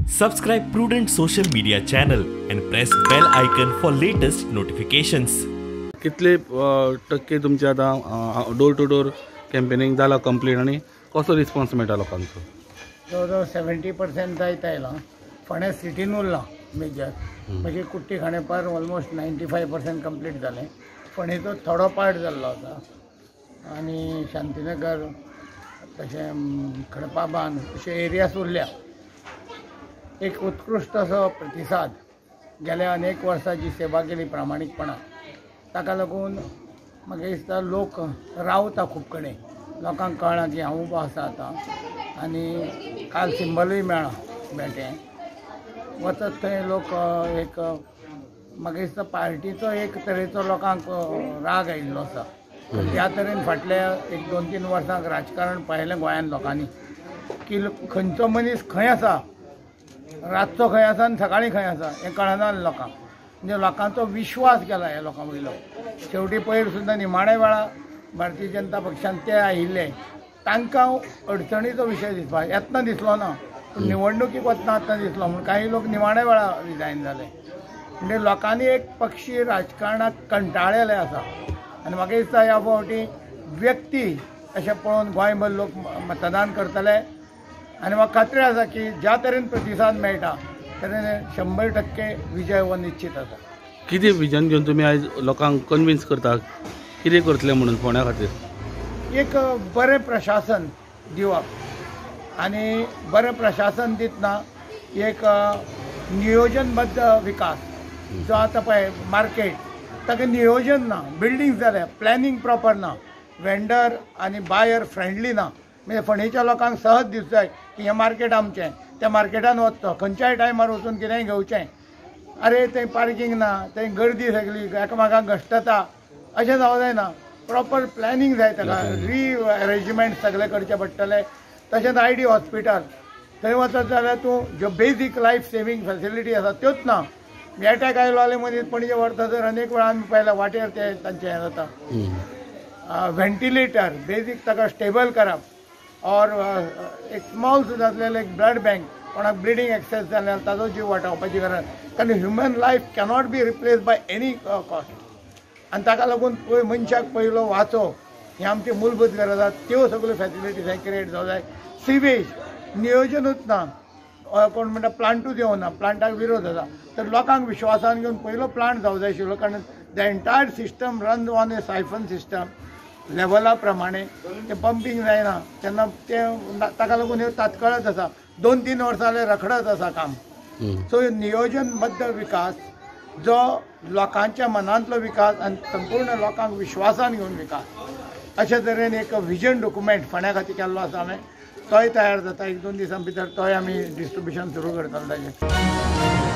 Subscribe Prudent social media channel and press bell icon for latest notifications. कितले टक्के तुमचे आता डोर टू डोर कॅम्पेनिंग जाला complete आणि कसो रिस्पॉन्स मेळटा लोकांचो? जवळजवळ 70% जायत आयला. फोंड्या सिटीन उरला मेजर म्हणजे कुट्टी खांडेपार ऑलमोस्ट 95% कंप्लीट जालें. फोंडेचो थोडो पार्ट जाल्लो आसा आनी शांतीनगर तशें खडपाबान अशे एरियास उरल्या. एक उत्कृश्ट असो प्रतिसाद गेल्या अनेक वर्सांची सेवा केली प्रामाणीकपणान. ताका लागून म्हाका दिसता लोक रावता खूब कडेन. लोकांक कळना की हांव उबो आसा आतां आनी काल सिंबलूय मेळ्ळें. वचत थंय लोक एक म्हाका दिसता पार्टीचो एक तरेचो लोकांक राग आयिल्लो आसा. त्या तरेन फाटल्या 1-2-3 वर्सांक राजकारण पळयलें गोंयांत लोकांनी की खंयचो मनीस खंय आसा, रातचो खंय आसा आनी सकाळीं खंय आसा हें कळना लोकांक. म्हणजे लोकांचो विश्वास गेला ह्या लोकां वयलो. शेवटी पयर सुद्दां निमाण्या वेळा भारतीय जनता पक्षान ते आयिल्ले तांकां अडचणीचो विशय दिसपा येतना दिसलो ना, पूण निवडणुकीक वतना आतां दिसलो. म्हूण काही लोक निमाण्या वेळा रिजायन जाले. म्हणजे लोकांनी एक पक्षी राजकारणाक कंटाळलेले आसा आनी म्हाका दिसता ह्या फावटी व्यक्ती अशें पळोवन गोंयभर लोक मतदान करतले आनी म्हाका खात्री आसा की ज्या तरेन प्रतिसाद मेळटा तरेन 100% विजय हो निश्चित आसा. कितें विजन घेवन तुमी आयज लोकांक कन्विन्स करता कितें करतले म्हणून फोंड्या खातीर? एक बरें प्रशासन दिवप आनी बरें प्रशासन दितना एक नियोजनबद्ध विकास जो आतां पळय मार्केट ताका नियोजन ना, बिल्डींग जाल्या प्लॅनिंग प्रॉपर ना, वेंडर आनी बायर फ्रेंडली ना. म्हणजे फोंडेच्या लोकांक सहज दिसता जाय की हें मार्केट आमचें, त्या मार्केटान वचचो, खंयच्याय टायमार वचून कितेंय घेवचें. अरे थंय पार्किंग ना, थंय गर्दी सगळी, एकामेकांक घश्टता अशें जावं जायना. प्रॉपर प्लॅनिंग जाय ताका, री-अरेंजमेंट सगळें करचें पडटलें. तशेंच ID हॉस्पिटल थंय वचत जाल्यार तूं ज्यो बेजीक लायफ सेवींग फेसिलिटी आसा त्योच ना. एटॅक आयलो जाल्यार मनीस पणजे व्हरता तर अनेक वेळा आमी पळयला वाटेर ते तांचें हें जाता. व्हेंटिलेटर बेजीक ताका स्टेबल करप और एक स्मॉल सुद्दां आसलेलें एक ब्लड बँक, कोणाक ब्लिडींग एक्सेस जाल्यार ताजो जीव वाटावपाची गरज. कारण human life cannot be replace by any cost. आनी ताका लागून मनशाक पयलो वाचो ही आमची मूलभूत गरज आसा. त्यो सगळ्यो फॅसिलिटीज थंय क्रिएट जावं जाय. सिवेज नियोजनूच ना, कोण म्हणटा प्लांटूच येवना, प्लांटाक विरोध आसा. तर लोकांक विश्वासान घेवन पयलो प्लांट जावं जाय आशिल्लो. कारण the entire system run on A siphon system लेवला प्रमाणे ते पंपींग जायना तेन्ना ते ताका लागून ह्यो तात्काळच आसा. 2-3 वर्सां जाल्यार रखडत आसा काम. सो नियोजनबद्ध विकास जो लोकांच्या मनांतलो विकास आनी संपूर्ण लोकांक विश्वासान घेवन विकास अशे तरेन एक विजन डॉक्युमेंट फोंड्या खातीर केल्लो आसा हांवें. तोय तयार जाता. 1-2 दिसां भितर तोय आमी डिस्ट्रिब्युशन सुरू करतले ताजें.